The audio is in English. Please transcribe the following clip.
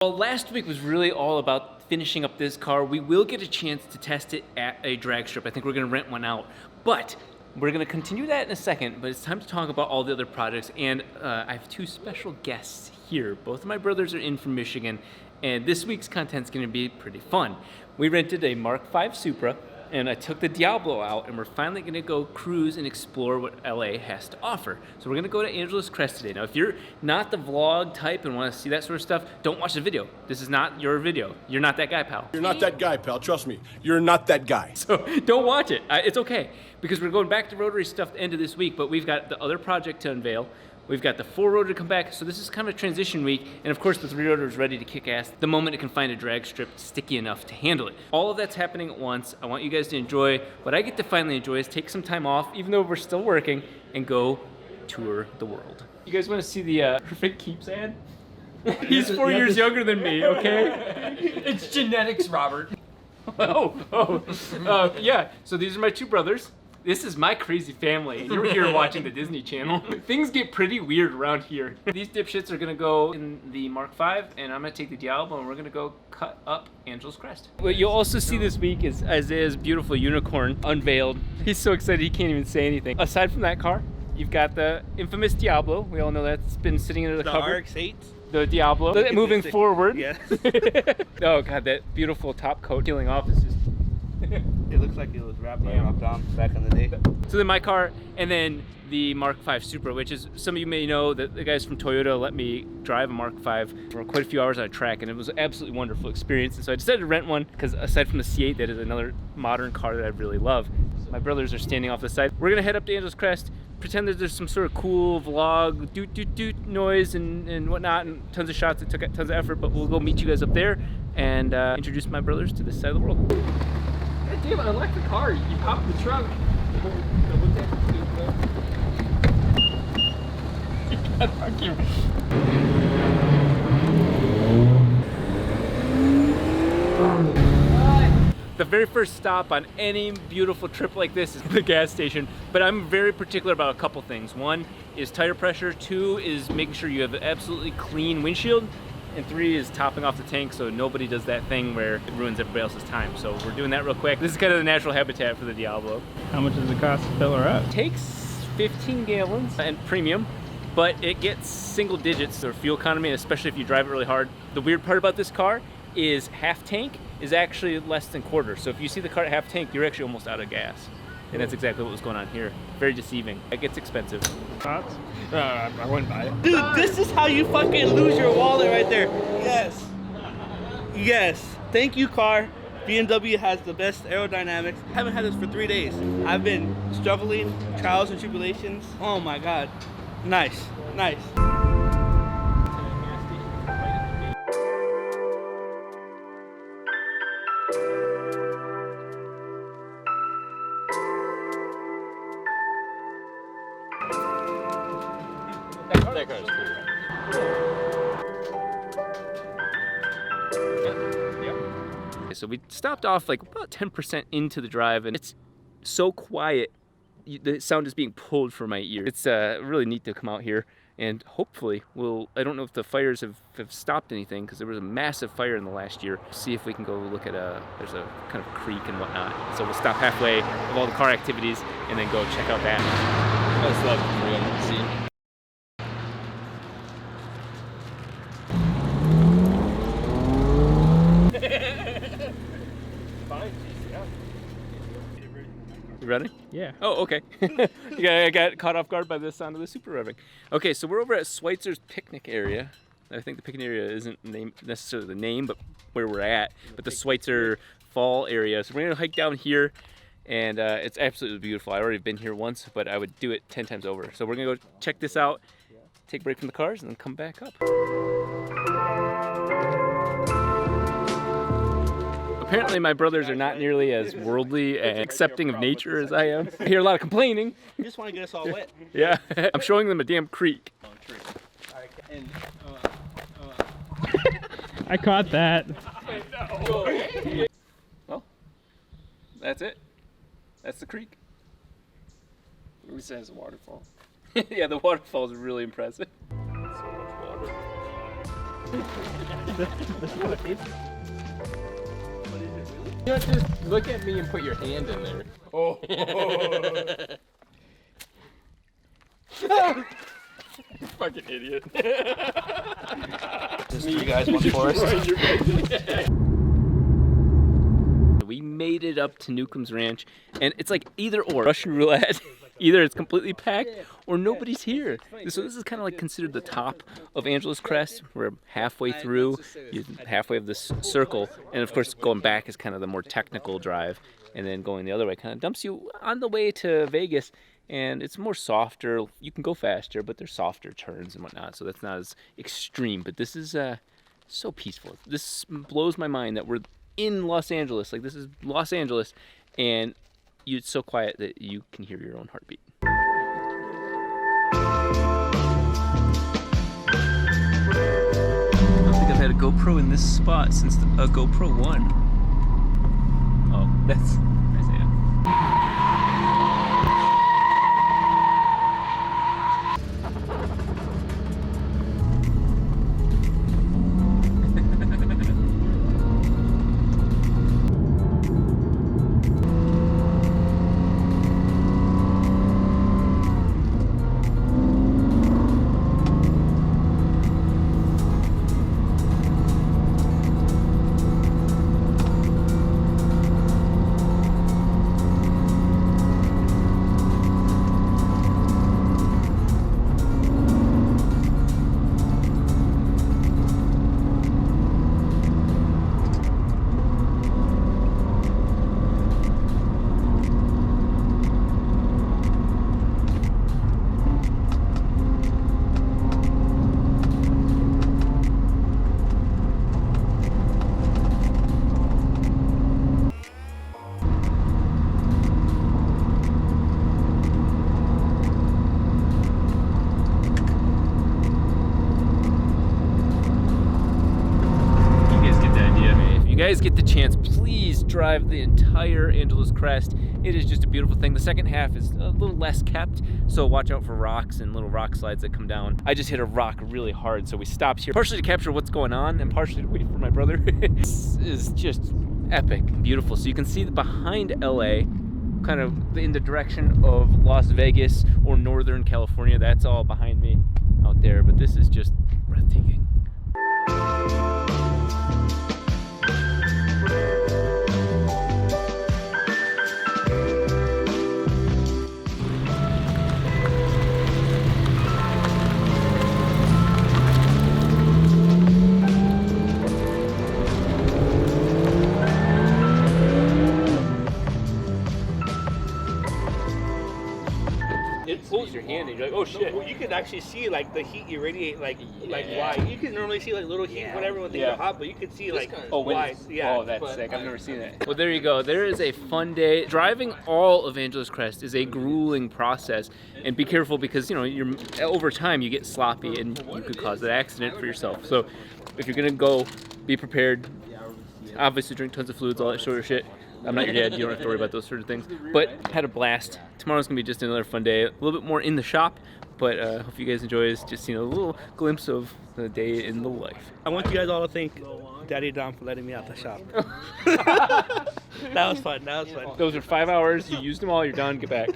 Well, last week was really all about finishing up this car. We will get a chance to test it at a drag strip. I think we're gonna rent one out, but we're gonna continue that in a second, but it's time to talk about all the other projects, and I have two special guests here. Both of my brothers are in from Michigan, and this week's content's gonna be pretty fun. We rented a Mark V Supra, and I took the Diablo out, and we're finally gonna go cruise and explore what LA has to offer. So we're gonna go to Angeles Crest today. Now, if you're not the vlog type and wanna see that sort of stuff, don't watch the video. This is not your video. You're not that guy, pal. You're not that guy, pal. Trust me. You're not that guy. So don't watch it. It's okay, because we're going back to rotary stuff the end of this week, but we've got the other project to unveil. We've got the 4-rotor to come back, so this is kind of a transition week, and of course the 3-rotor is ready to kick ass the moment it can find a drag strip sticky enough to handle it. All of that's happening at once. I want you guys to enjoy. What I get to finally enjoy is take some time off, even though we're still working, and go tour the world. You guys want to see the perfect keeps ad? He's 4 years younger than me, okay? It's genetics, Robert. Yeah, so these are my two brothers. This is my crazy family, and you're here watching the Disney Channel. Things get pretty weird around here. These dipshits are gonna go in the Mark V, and I'm gonna take the Diablo, and we're gonna go cut up Angeles Crest. What you'll also see this week is Isaiah's beautiful unicorn unveiled. He's so excited he can't even say anything. Aside from that car, you've got the infamous Diablo. We all know that's been sitting under the cover. RX-8? The Diablo. Moving forward. Yes. Oh god, that beautiful top coat peeling off is just... It looks like it was wrapped by Dahm back in the day. So then my car, and then the Mark V Supra, which is, some of you may know that the guys from Toyota let me drive a Mark V for quite a few hours on a track, and it was an absolutely wonderful experience. And so I decided to rent one, because aside from the C8, that is another modern car that I really love. My brothers are standing off the side. We're gonna head up to Angeles Crest, pretend that there's some sort of cool vlog, doot doot doot noise and whatnot, and tons of shots that took tons of effort, but we'll go meet you guys up there and introduce my brothers to this side of the world. Hey, David, I like the car. You popped the trunk. Fuck you. The very first stop on any beautiful trip like this is the gas station, but I'm very particular about a couple things. One is tire pressure, 2 is making sure you have an absolutely clean windshield, and 3 is topping off the tank so nobody does that thing where it ruins everybody else's time. So we're doing that real quick. This is kind of the natural habitat for the Diablo. How much does it cost to fill her up? It takes 15 gallons and premium, but it gets single digits for fuel economy, especially if you drive it really hard. The weird part about this car is half tank is actually less than quarter. So if you see the car at half tank, you're actually almost out of gas. And that's exactly what was going on here. Very deceiving. It gets expensive. Thoughts? I wouldn't buy it. Dude, this is how you fucking lose your wallet right there. Yes. Yes. Thank you, car. BMW has the best aerodynamics. Haven't had this for 3 days. I've been struggling, trials and tribulations. Oh my God. Nice. Nice. That car's cool. So we stopped off like about 10% into the drive, and it's so quiet. The sound is being pulled from my ear. It's really neat to come out here, and hopefully I don't know if the fires have stopped anything, because there was a massive fire in the last year. See if we can go look at there's a kind of creek and whatnot. So we'll stop halfway of all the car activities and then go check out that. I just love the 300C. You ready? Yeah. Oh, okay. Yeah, I got caught off guard by the sound of the Super revving. Okay, so we're over at Schweitzer's picnic area. I think the picnic area isn't necessarily the name, but where we're at. But the Schweitzer fall area. So we're gonna hike down here, and it's absolutely beautiful. I've already been here once, but I would do it 10 times over. So we're gonna go check this out, take a break from the cars, and then come back up. Apparently my brothers are not nearly as worldly and accepting of nature as I am. I hear a lot of complaining. You just want to get us all wet. Yeah, I'm showing them a damn creek. I caught that. Well, that's it. That's the creek. At least it has a waterfall. Yeah, the waterfall is really impressive. So much water. You know, just look at me and put your hand in there. Oh. Fucking idiot. Just you guys one for us. We made it up to Newcomb's ranch, and it's like either or. Russian roulette. Either it's completely packed or nobody's here. So this is kind of like considered the top of Angeles Crest. We're halfway through, halfway of this circle, and of course going back is kind of the more technical drive, and then going the other way kind of dumps you on the way to Vegas, and it's more softer. You can go faster, but there's softer turns and whatnot, so that's not as extreme. But this is so peaceful. This blows my mind that we're in Los Angeles. Like, this is Los Angeles, and it's so quiet that you can hear your own heartbeat. I don't think I've had a GoPro in this spot since a GoPro 1. Oh, that's Isaiah. Guys get the chance, please drive the entire Angeles Crest. It is just a beautiful thing. The second half is a little less kept, so watch out for rocks and little rock slides that come down. I just hit a rock really hard, so we stopped here, partially to capture what's going on and partially to wait for my brother. This is just epic, beautiful. So you can see that behind LA, kind of in the direction of Las Vegas or Northern California, that's all behind me out there, but this is just breathtaking. It pulls your hand and you're like, oh shit. Well, you can actually see like the heat irradiate like why. You can normally see like little heat whenever when things are hot, but you can see like why. Yeah. Oh, that's sick. I've never seen that. Well, there you go. There is a fun day. Driving all of Angeles Crest is a grueling process, and be careful because you're over time you get sloppy and you could cause an accident for yourself. So if you're gonna go, be prepared. Obviously, drink tons of fluids, all that sort of shit. I'm not your dad, you don't have to worry about those sort of things. But had a blast. Tomorrow's gonna be just another fun day. A little bit more in the shop, but hope you guys enjoy this. Just a little glimpse of the day in the life. I want you guys all to thank Daddy Dahm for letting me out the shop. That was fun. Those are 5 hours. You used them all. You're done. Get back.